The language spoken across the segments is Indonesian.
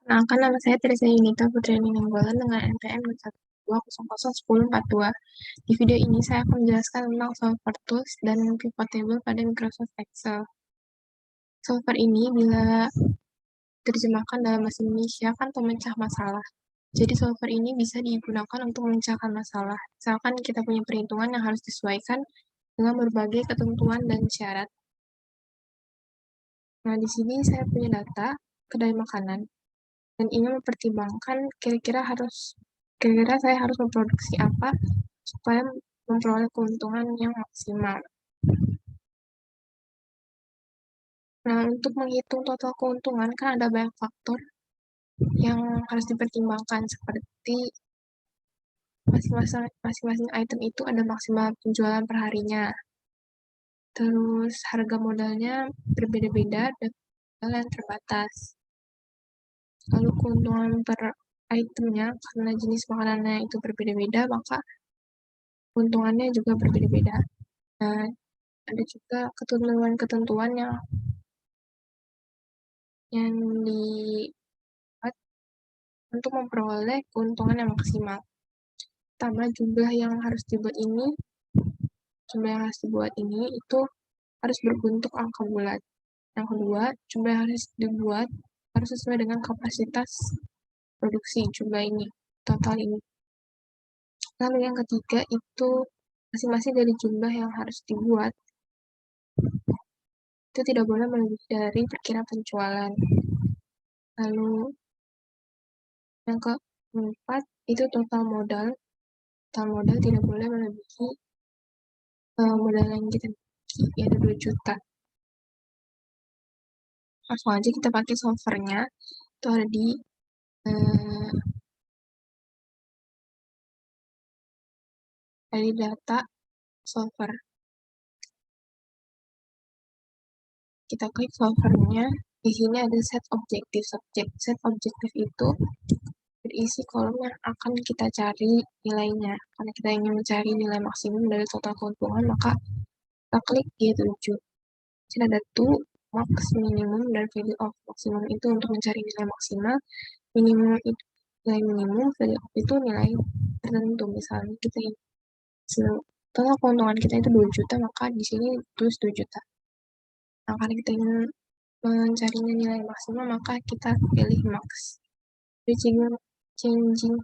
Perkenalkan, nama saya Teresa Yunita Putri Nininggolan dengan NPM 120001042. Di video ini saya akan menjelaskan tentang solver tools dan pivot table pada Microsoft Excel. Solver ini bila terjemahkan dalam bahasa Indonesia kan pemecah masalah. Jadi solver ini bisa digunakan untuk memecahkan masalah. Misalkan kita punya perhitungan yang harus disesuaikan dengan berbagai ketentuan dan syarat. Nah, di sini saya punya data kedai makanan dan ingin mempertimbangkan kira-kira saya harus memproduksi apa supaya memperoleh keuntungan yang maksimal. Nah, untuk menghitung total keuntungan kan ada banyak faktor yang harus dipertimbangkan seperti masing-masing item itu ada maksimal penjualan per harinya. Terus harga modalnya berbeda-beda dan modal yang terbatas. Lalu keuntungan per itemnya karena jenis makanannya itu berbeda-beda, maka keuntungannya juga berbeda-beda. Nah, ada juga ketentuan-ketentuan yang dibuat untuk memperoleh keuntungan yang maksimal. Pertama, jumlah yang harus dibuat ini itu harus berbentuk angka bulat. Yang kedua, jumlah yang harus dibuat harus sesuai dengan kapasitas produksi jumlah ini, total ini. Lalu yang ketiga itu masing-masing dari jumlah yang harus dibuat itu tidak boleh melebihi dari perkiraan penjualan. Lalu yang keempat itu total modal. Total modal tidak boleh melebihi modal yang kita miliki, yaitu 2 juta. Langsung aja kita pakai solvernya. Itu ada di data solver. Kita klik solvernya. Di sini ada set objektif subject. Set objektif itu berisi kolom yang akan kita cari nilainya. Karena kita ingin mencari nilai maksimum dari total keuntungan, maka kita klik G7. Sini ada to, max, minimum, dan value of maksimum itu untuk mencari nilai maksimal. Minimum itu nilai minimum, value of itu nilai tertentu. Misalnya kita ingin total keuntungan kita itu 2 juta, maka di sini tulis 2 juta. Nah, karena kita ingin mencarinya nilai maksimal, maka kita pilih max. Changing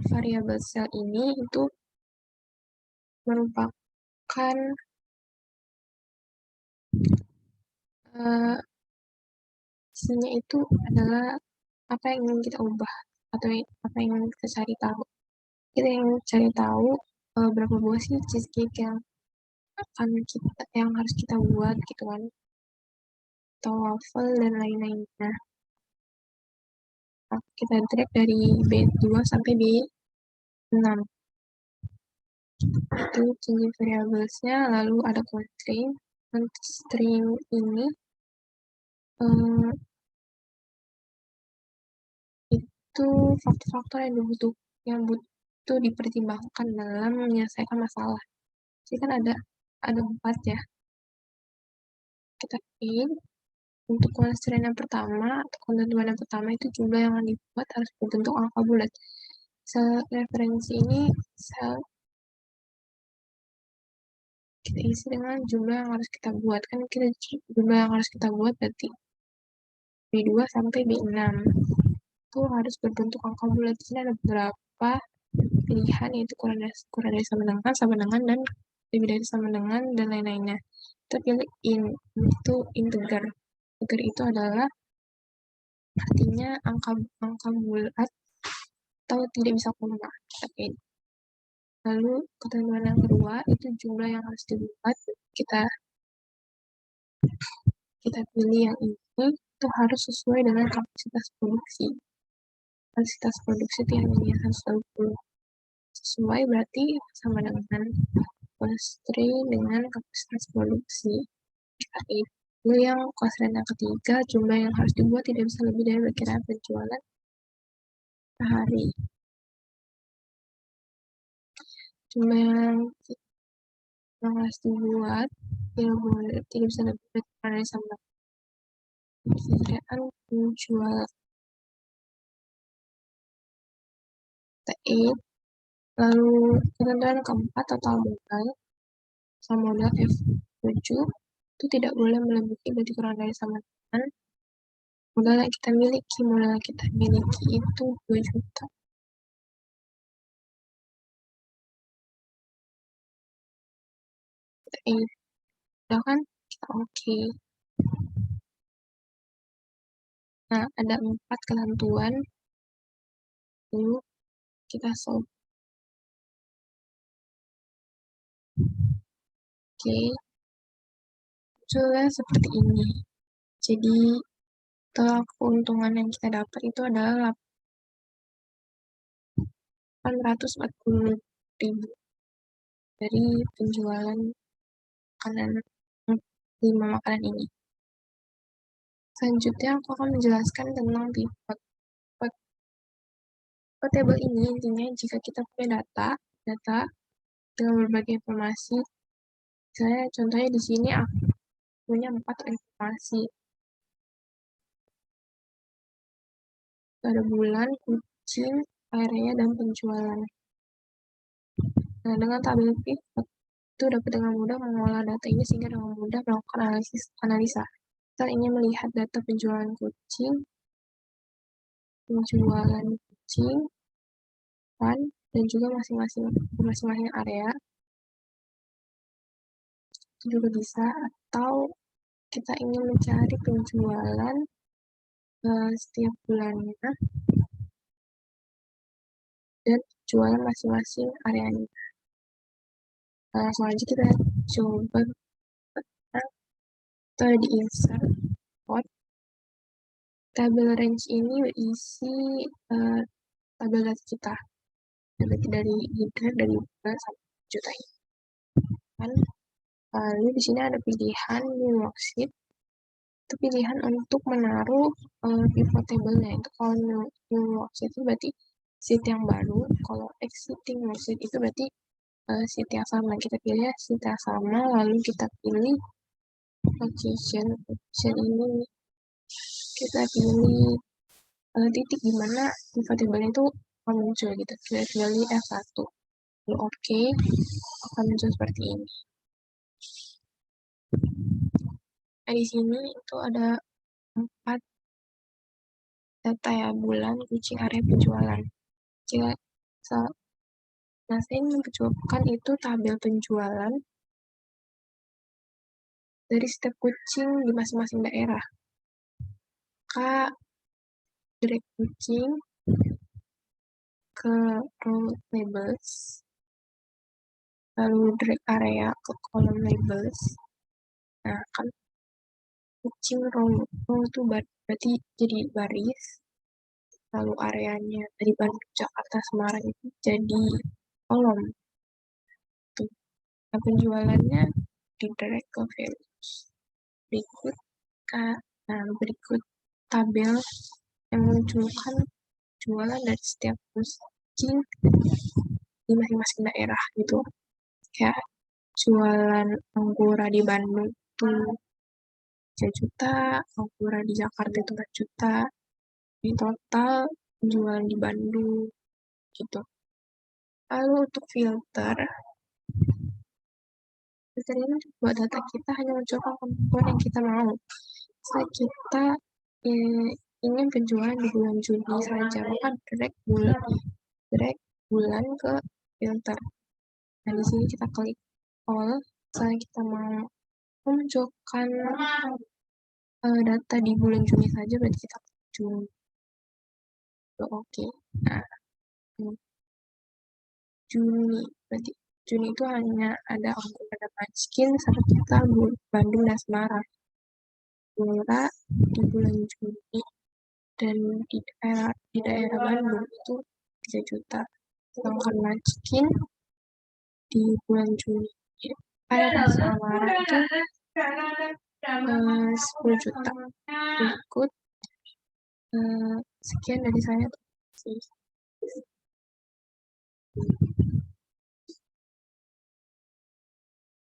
variable cell ini itu merupakan isinya itu adalah apa yang ingin kita ubah atau apa yang ingin kita cari tahu. Kita ingin cari tahu berapa buah sih cheesecake yang harus kita buat gitu kan, atau waffle dan lain-lainnya. Nah, kita drag dari B2 sampai B6. Itu changing variablesnya, lalu ada constraint. Constraint ini itu faktor-faktor yang butuh dipertimbangkan dalam menyelesaikan masalah. Jadi kan ada 4 ya. Kita pilih untuk constraint yang pertama atau ketentuan yang pertama itu jumlah yang dibuat harus berbentuk angka bulat. Sel referensi ini kita isi dengan jumlah yang harus kita buat. Kan jumlah yang harus kita buat berarti B2 sampai B6 itu harus berbentuk angka bulat. Di sini ada beberapa pilihan, yaitu kurang dari sama dengan, dan lebih dari sama dengan, dan lain-lainnya. Kita pilih itu integer. Integer itu adalah artinya angka bulat atau tidak bisa koma. Lalu ketentuan yang kedua itu jumlah yang harus dibuat. Kita pilih yang ini, itu harus sesuai dengan kapasitas produksi. Kapasitas produksi itu yang ini 120. Sesuai berarti sama dengan constraint dengan kapasitas produksi. Kita pilih yang constraint yang ketiga, jumlah yang harus dibuat tidak bisa lebih dari perkiraan penjualan per hari. Jumlah yang harus dibuat tidak bisa lebih dari sama perkiraan penjualan F8. Lalu ketentuan keempat, total modal sama modal F7 itu tidak boleh melebihi berarti kurang dari sama dengan modal yang kita miliki. Modal yang kita miliki itu 2 juta. Udah kan? Kita oke. Nah, ada 4 ketentuan. Lalu kita solve. Oke. Munculnya seperti ini. Jadi, total keuntungan yang kita dapat itu adalah 840.000 dari penjualan makanan 5 makanan ini. Selanjutnya aku akan menjelaskan tentang pivot. Pivot table ini intinya jika kita punya data dengan berbagai informasi. Misalnya contohnya di sini aku punya 4 informasi. Ada bulan, kucing, area, dan penjualan. Nah, dengan tabel pivot itu dapat dengan mudah mengolah data ini sehingga dengan mudah melakukan analisa. Kita ingin melihat data penjualan kucing, dan juga masing-masing area. Itu juga bisa, atau kita ingin mencari penjualan setiap bulannya dan jualan masing-masing areanya. Langsung aja kita coba. Kita di insert import. Tabel range ini berisi tabel data kita. Berarti dari leader dari bulan sampai juta ini. Kan? Lalu di sini ada pilihan new worksheet. Itu pilihan untuk menaruh pivot table-nya. Itu kalau new worksheet itu berarti sheet yang baru. Kalau existing worksheet itu berarti sheet yang sama. Kita pilih sheet yang sama, lalu kita pilih location ini kita pilih titik di mana pivot table itu akan muncul gitu. Kita pilih F1. Lalu oke, akan muncul seperti ini. Nah, di sini itu ada 4 data ya, bulan, kucing, area, penjualan. Jika nah, saya ingin mencobakan itu tabel penjualan dari setiap kucing di masing-masing daerah. Maka drag kucing ke row labels, lalu drag area ke kolom labels. Nah, kan kucing row itu berarti jadi baris, lalu areanya dari Bandung, Jakarta, Semarang itu jadi kolom. Tuh. Nah, penjualannya di drag ke values. Berikut tabel yang menunjukkan jualan dari setiap kucing di masing-masing daerah gitu. Kayak jualan Anggora di Bandung itu 3 juta, Anggora di Jakarta itu 4 juta. Di total jualan di Bandung gitu. Lalu untuk filter ini buat data kita hanya mencoba kemampuan yang kita mau. Misalnya kita ingin penjualan di bulan Juni saja, maka drag bulan ke filter. Nah, di sini kita klik all. Misalnya kita mau menunjukkan data di bulan Juni saja, berarti kita klik Juni. Oke. Nah, Juni, berarti Juni itu hanya ada Anggora dan Munchkin sama kita Bandung dan Semarang. Anggora di bulan Juni dan di daerah Bandung itu 3 juta. Sedangkan Munchkin di bulan Juni daerah Semarang itu 10 juta. Berikut sekian dari saya.